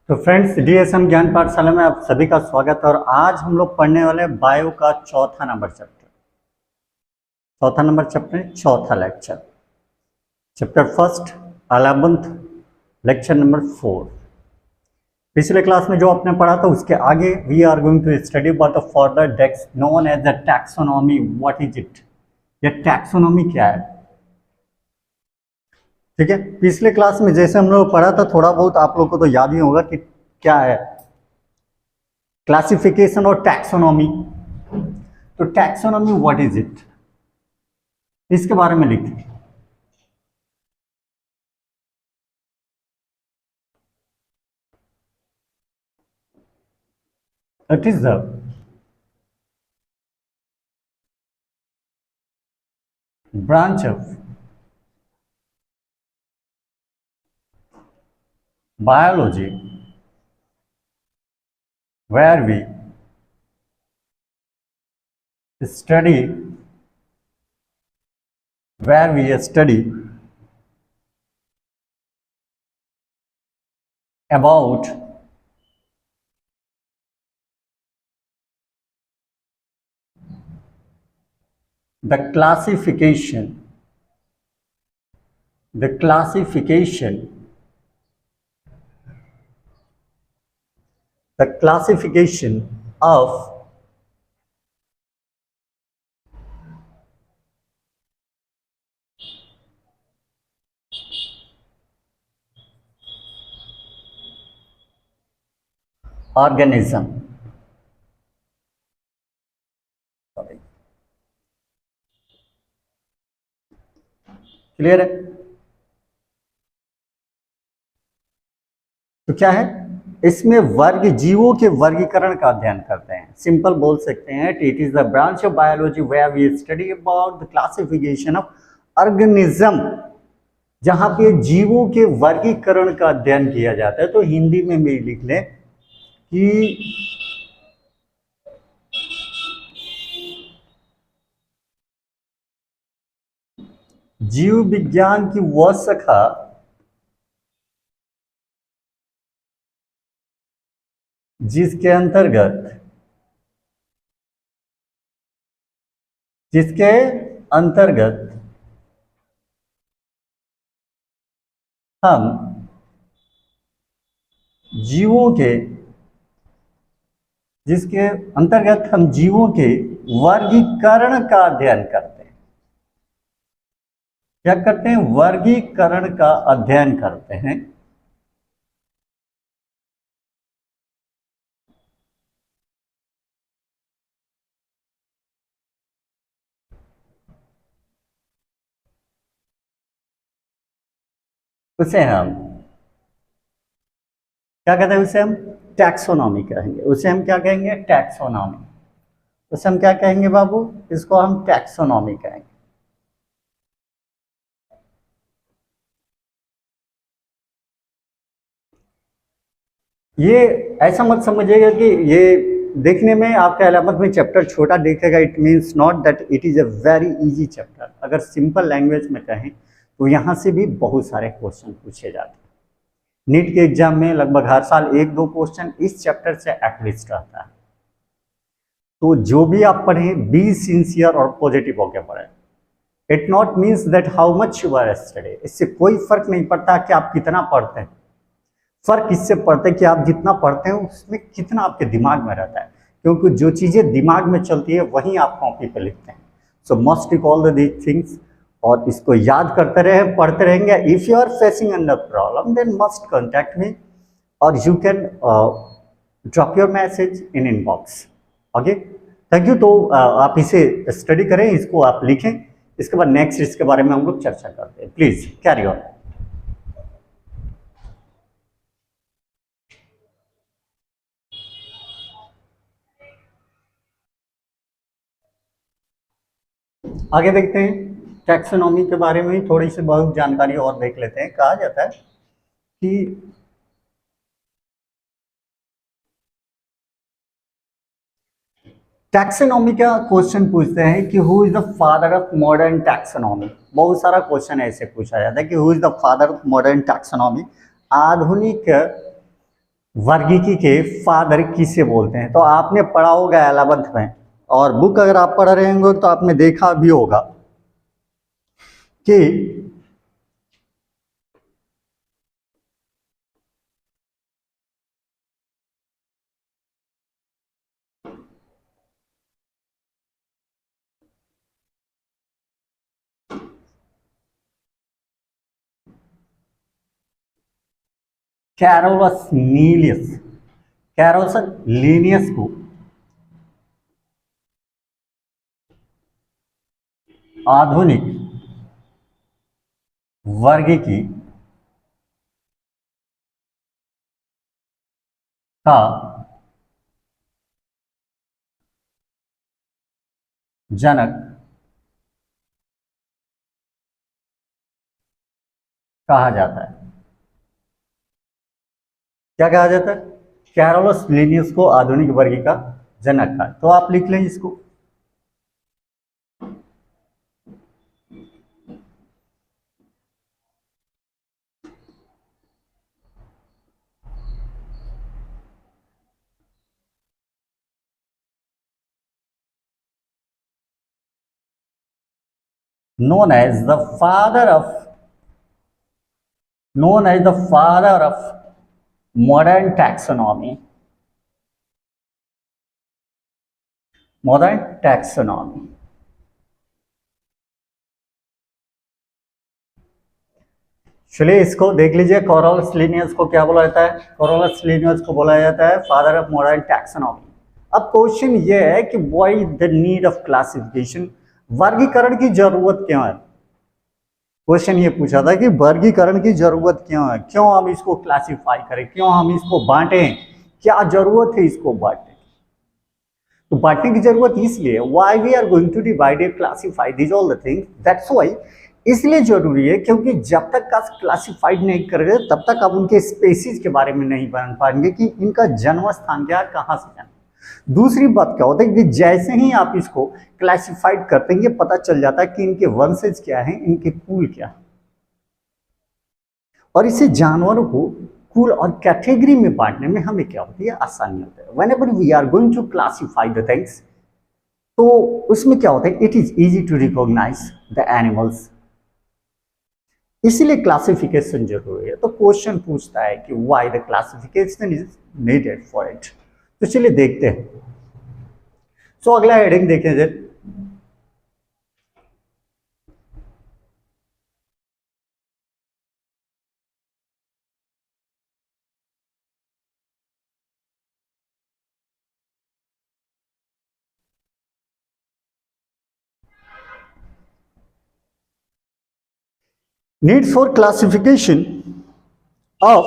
तो friends, DSM ज्ञान पाठशाला में आप सभी का स्वागत है। और आज हम लोग पढ़ने वाले हैं बायो का चौथा नंबर चैप्टर चौथा lecture, chapter first, 11th, lecture number 4। पिछले क्लास में जो आपने पढ़ा था उसके आगे we are going to study about the further decks known as the taxonomy. What is it? ये टैक्सोनॉमी क्या है? ठीक है, पिछले क्लास में जैसे हम लोग पढ़ा था थोड़ा बहुत आप लोग को तो याद ही होगा कि क्या है क्लासिफिकेशन और टैक्सोनॉमी। तो टैक्सोनॉमी व्हाट इज इट, इसके बारे में लिखते। It is the branch of biology where we study about the classification of organism। Clear है? तो क्या है इसमें वर्ग, जीवों के वर्गीकरण का अध्ययन करते हैं। सिंपल बोल सकते हैं it is the branch of biology where we study about the classification of organism, जहां पे जीवों के वर्गीकरण का अध्ययन किया जाता है। तो हिंदी में भी लिख लें कि जीव विज्ञान की वह शाखा जिसके अंतर्गत हम जीवों के वर्गीकरण का अध्ययन करते हैं। क्या करते हैं? वर्गीकरण का अध्ययन करते हैं। उसे हम क्या कहते हैं? उसे हम टैक्सोनॉमी कहेंगे। उसे हम क्या कहेंगे? टैक्सोनॉमी। उसे हम क्या कहेंगे बाबू? इसको हम टैक्सोनॉमी कहेंगे। ये ऐसा मत समझिएगा कि ये देखने में आपका 11th में चैप्टर छोटा दिखेगा, it means not that it is a very easy chapter. अगर सिंपल लैंग्वेज में कहें तो यहाँ से भी बहुत सारे क्वेश्चन पूछे जाते हैं। नीट के एग्जाम में लगभग हर साल 1-2 क्वेश्चन इस चैप्टर से एटलीस्ट रहता है। तो जो भी आप पढ़ें बी सिंसियर और पॉजिटिव होकर पढ़ें। It not means that how much you are study, इससे कोई फर्क नहीं पड़ता कि आप कितना पढ़ते हैं। फर्क इससे पड़ता है कि आप जितना पढ़ते हैं उसमें कितना आपके दिमाग में रहता है, क्योंकि जो चीज़ें दिमाग में चलती है वही आप कॉपी पे लिखते हैं। So must recall these things, और इसको याद करते रहे, पढ़ते रहेंगे। If you are facing a problem then must contact me और you can drop your message in inbox. Okay, thank you. तो आप इसे स्टडी करें, इसको आप लिखें, इसके बाद नेक्स्ट इसके बारे में हम लोग चर्चा करते हैं। Please carry on. आगे देखते हैं, टैक्सोनॉमी के बारे में थोड़ी सी बहुत जानकारी और देख लेते हैं। कहा जाता है कि टैक्सोनॉमी का क्वेश्चन पूछते हैं कि who is the father of modern taxonomy. बहुत सारा क्वेश्चन ऐसे पूछा जाता है कि who is the father of modern taxonomy, आधुनिक वर्गीकी के फादर किसे बोलते हैं? तो आपने पढ़ा होगा 11th में, और बुक अगर आप पढ़ रहे होंगे तो आपने देखा भी होगा कि कैरोलस लीनियस, कैरोलस लीनियस को आधुनिक वर्गीकी का जनक कहा जाता है। क्या कहा जाता है? कैरोलस लीनियस को आधुनिक वर्गीकी का जनक कहा। तो आप लिख लें इसको। known as the father of known as the father of modern taxonomy, modern taxonomy। चलिए इसको देख लीजिए, कैरोलस लीनियस को क्या बोला जाता है? कैरोलस लीनियस को बोला जाता है फादर ऑफ मॉडर्न टैक्सोनॉमी। अब क्वेश्चन ये है कि why the need of classification, वर्गीकरण की जरूरत क्यों है? क्वेश्चन ये पूछा था कि वर्गीकरण की जरूरत क्यों है, क्यों हम इसको क्लासिफाई करें, क्यों हम इसको बांटें, क्या जरूरत है इसको बांटने की? तो बांटने की जरूरत इसलिए, why we are going to divide and classify this all the things, that's why, इसलिए जरूरी है क्योंकि जब तक आप क्लासिफाइड नहीं करेंगे तब तक आप उनके स्पेसीज के बारे में नहीं जान पाएंगे कि इनका जन्म स्थान क्या, कहाँ से जन्म। दूसरी बात क्या होता है कि जैसे ही आप इसको क्लासिफाइड करते हैं, ये पता चल जाता है कि इनके वंशज क्या है, इनके कुल क्या है, और इसे जानवरों को कुल और कैटेगरी में बांटने में हमें क्या होती है, आसानी होता है। Whenever we are going to classify the things, तो उसमें क्या होता है, it is easy to recognise the animals, इसीलिए क्लासिफिकेशन जरूरी है। तो क्वेश्चन पूछता है कि why the classification is needed for it. तो चलिए देखते हैं। सो अगला हेडिंग देखें जरा, need for classification of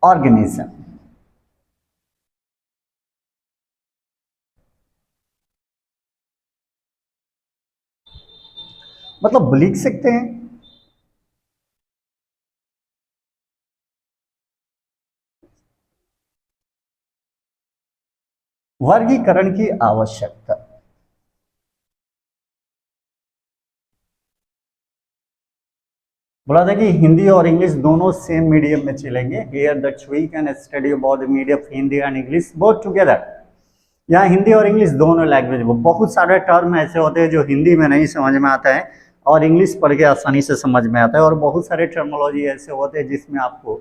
organism. मतलब लिख सकते हैं वर्गीकरण की आवश्यकता। बोला था कि हिंदी और इंग्लिश दोनों सेम मीडियम में चलेंगे। Here that we can study about the medium of Hindi and English both together. यहाँ हिंदी और इंग्लिश दोनों लैंग्वेज में बहुत सारे टर्म ऐसे होते हैं जो हिंदी में नहीं समझ में आता है और इंग्लिश पढ़ के आसानी से समझ में आता है, और बहुत सारे टर्मोलॉजी ऐसे होते हैं जिसमें आपको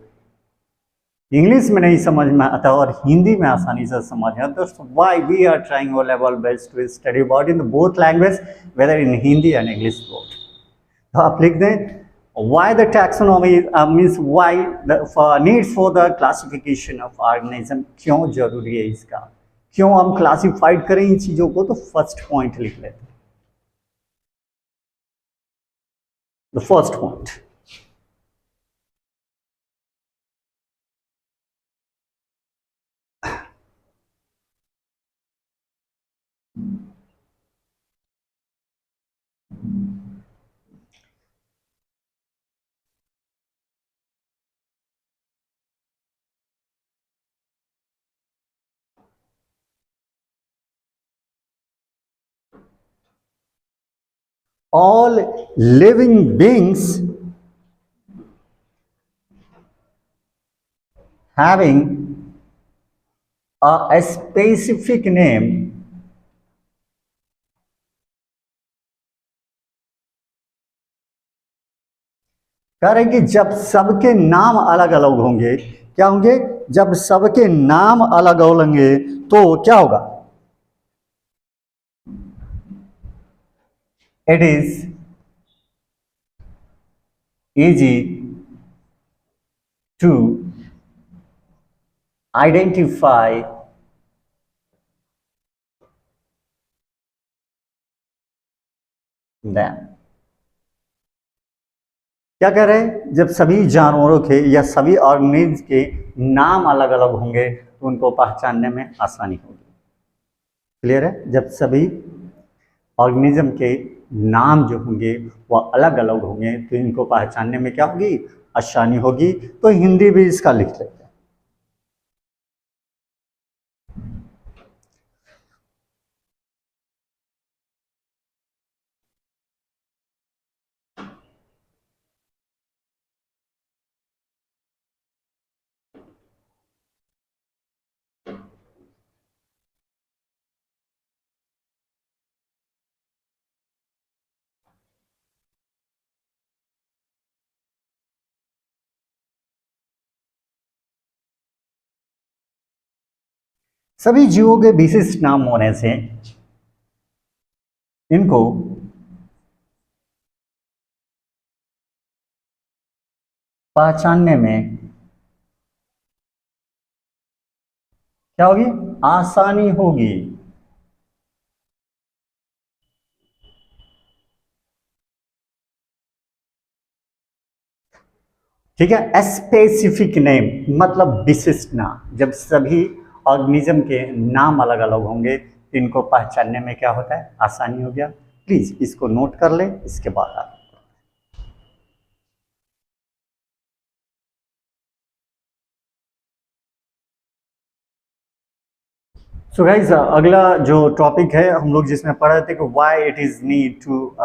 इंग्लिश में नहीं समझ में आता और हिंदी में आसानी से समझ में आता। तो why we are trying all level best to study about in both language, whether in Hindi and English both. तो आप लिख दें why the taxonomy means why the need for the classification of organism, क्यों जरूरी है इसका, क्यों हम क्लासिफाइड करें इन चीजों को। तो फर्स्ट पॉइंट लिख लेते हैं, the first point, all living beings having a specific name कह रहे हैं कि जब सबके नाम अलग अलग होंगे, क्या होंगे, जब सबके नाम अलग अलग होंगे तो क्या होगा, it is easy to identify them। क्या कह रहे हैं, जब सभी जानवरों के या सभी ऑर्गेनिज्म के नाम अलग अलग होंगे तो उनको पहचानने में आसानी होगी। क्लियर है, जब सभी ऑर्गेनिज्म के नाम जो होंगे वह अलग अलग होंगे तो इनको पहचानने में क्या होगी, आसानी होगी। तो हिंदी भी इसका लिख लेते हैं। सभी जीवों के विशिष्ट नाम होने से इनको पहचानने में क्या होगी, आसानी होगी। ठीक है, स्पेसिफिक नेम मतलब विशिष्ट नाम। जब सभी ऑर्गेनिज्म के नाम अलग अलग होंगे तो इनको पहचानने में क्या होता है, आसानी हो गया। प्लीज इसको नोट कर ले, इसके बाद आप सो गाइस अगला जो टॉपिक है हम लोग जिसमें पढ़ रहे थे कि why it is need to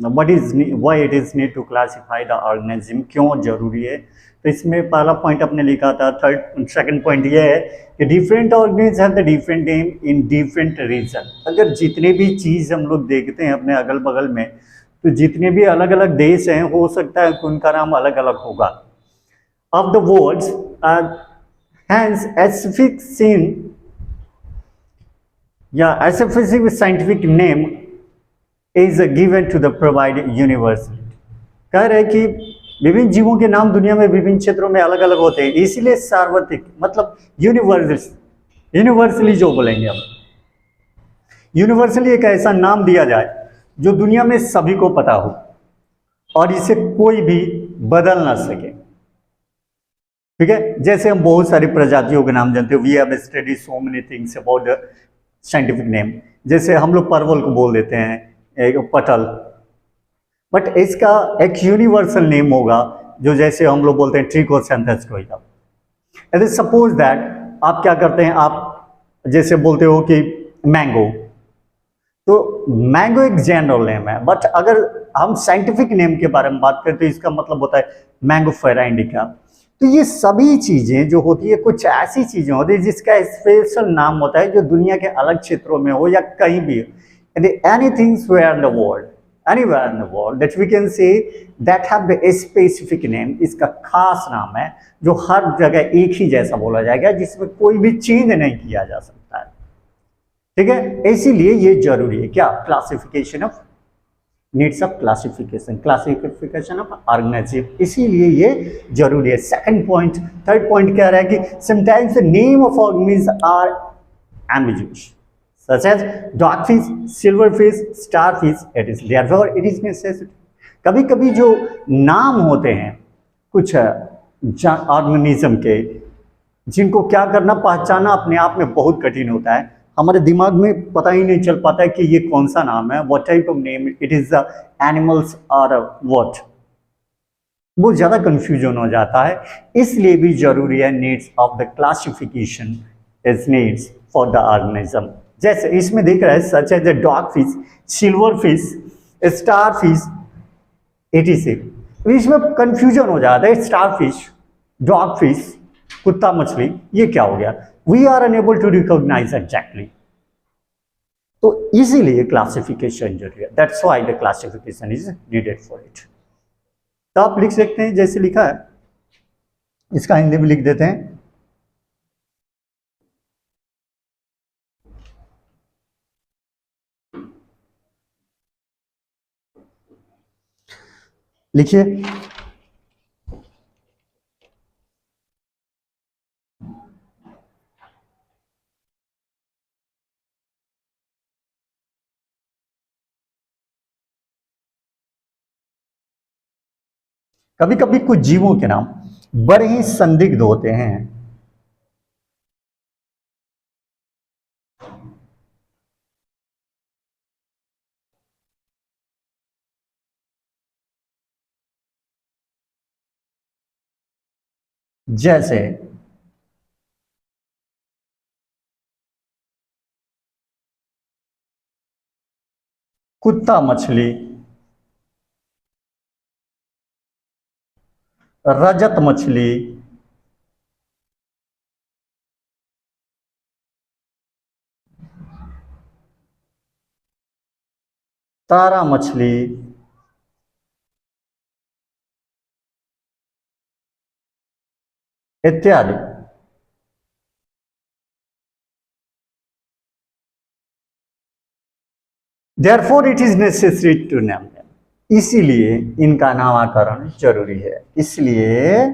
why it is need to classify the organism, क्यों जरूरी है। तो इसमें पहला पॉइंट अपने लिखा था, सेकंड पॉइंट ये है कि different organism have the different name in different region. अगर जितने भी चीज़ हम लोग देखते हैं अपने अगल बगल में, तो जितने भी अलग अलग देश हैं हो सकता है कि उनका नाम अलग अलग होगा। Of the words hence specific scene या specific scientific name is given to the provide universal. कह रहे हैं कि विभिन्न जीवों के नाम दुनिया में विभिन्न क्षेत्रों में अलग अलग होते हैं, इसीलिए सार्वत्रिक मतलब यूनिवर्सली जो बोलेंगे हम, यूनिवर्सली एक ऐसा नाम दिया जाए जो दुनिया में सभी को पता हो और इसे कोई भी बदल ना सके। ठीक है, जैसे हम बहुत सारी प्रजातियों के नाम जानते हो, we have studied so many things about the scientific name. जैसे हम लोग परवल को बोल देते हैं एक पटल, बट इसका एक यूनिवर्सल नेम होगा जो जैसे हम लोग बोलते हैं ट्रिकोसेंथस को। सपोज दैट आप क्या करते हैं, आप जैसे बोलते हो कि मैंगो, तो मैंगो एक जनरल नेम है, बट अगर हम साइंटिफिक नेम के बारे में बात करें तो इसका मतलब होता है मैंगोफेरा इंडिका। तो ये सभी चीजें जो होती है कुछ ऐसी चीजें होती है जिसका स्पेशल नाम होता है जो दुनिया के अलग क्षेत्रों में हो या कहीं भी हो, anything where in the world, anywhere in the world that we can say that have the specific name। इसका खास नाम है जो हर जगह एक ही जैसा बोला जाएगा, जिसमें कोई भी चेंज नहीं किया जा सकता है। ठीक है, इसीलिए ये जरूरी है क्या, classification of needs of classification of organism, इसीलिए ये जरूरी है। सेकंड पॉइंट, थर्ड पॉइंट कह रहा है कि sometimes the name of organism are ambiguous such as dogfish, silverfish, starfish, it is therefore it is necessary। कभी कभी जो नाम होते हैं कुछ ऑर्गेनिज्म के, जिनको क्या करना, पहचाना अपने आप में बहुत कठिन होता है। हमारे दिमाग में पता ही नहीं चल पाता है कि ये कौन सा नाम है, what type of name it is the animals और व्हाट, बहुत ज़्यादा कंफ्यूजन हो जाता है। इसलिए भी जरूरी है needs of the classification is needs for the organism. जैसे इसमें दिख रहा है such as a dog fish, silver fish, star fish, ETC. इसमें कंफ्यूजन हो जाता है, स्टार फिश, डॉग फिश, कुत्ता मछली, ये क्या हो गया? We are unable to recognise exactly. तो इसीलिए क्लासिफिकेशन जरूरी है, that's why the classification is needed for it. तो आप लिख सकते हैं जैसे लिखा है, इसका हिंदी में लिख देते हैं। लिखिए, कभी कभी कुछ जीवों के नाम बड़े ही संदिग्ध होते हैं। जैसे कुत्ता मछली, रजत मछली, तारा मछली, इत्यादि। Therefore it is necessary to name them, इसीलिए इनका नामकरण जरूरी है। इसलिए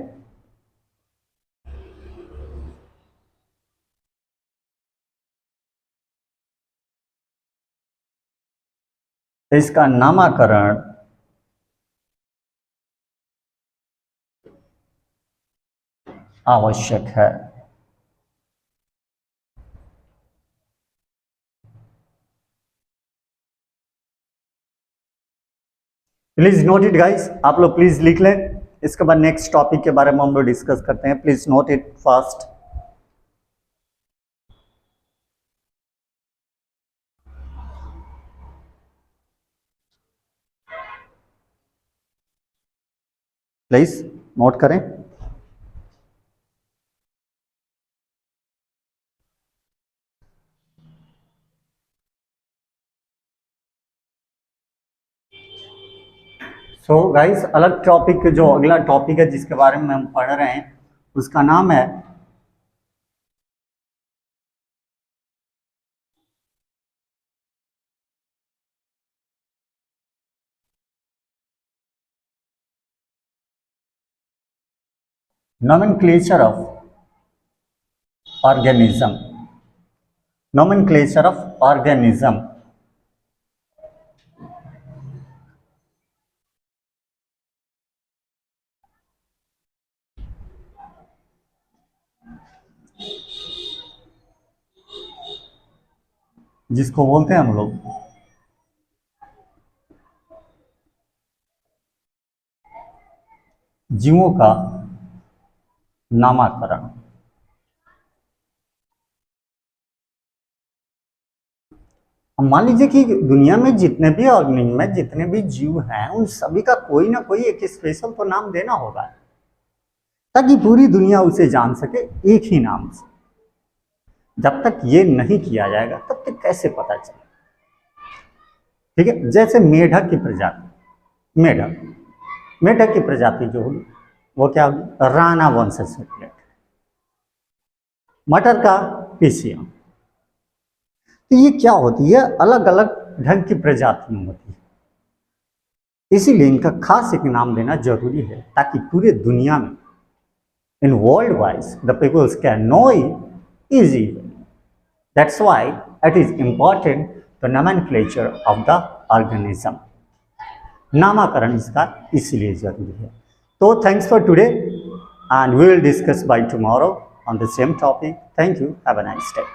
इसका नामकरण आवश्यक है। प्लीज नोट इट गाइस, आप लोग प्लीज लिख लें। इसके बाद नेक्स्ट टॉपिक के बारे में हम लोग डिस्कस करते हैं। Please note it fast. Please note करें। सो गाइस, अलग टॉपिक, जो अगला टॉपिक है जिसके बारे में हम पढ़ रहे हैं, उसका नाम है nomenclature of organism। nomenclature of organism। जिसको बोलते हैं हम लोग जीवों का नामकरण। मान लीजिए कि दुनिया में जितने भी ऑर्गेनिज्म में जितने भी जीव हैं, उन सभी का कोई ना कोई एक स्पेशल तो नाम देना होगा, ताकि पूरी दुनिया उसे जान सके एक ही नाम से। जब तक ये नहीं किया जाएगा तब तक कैसे पता चले? ठीक है, जैसे मेढक की प्रजाति, मेढक की प्रजाति जो होगी वो क्या होगी? राणा वंश से रिलेटेड। मटर का पीसियम। तो ये क्या होती है? अलग अलग ढंग की प्रजातियां होती है, इसीलिए इनका खास एक नाम देना जरूरी है, ताकि पूरे दुनिया में in world wise the peoples can know it easily. That's why it is important the nomenclature of the organism. नामकरण इसका इसलिए जरूरी है। तो thanks for today and we will discuss by tomorrow on the same topic. Thank you. Have a nice day.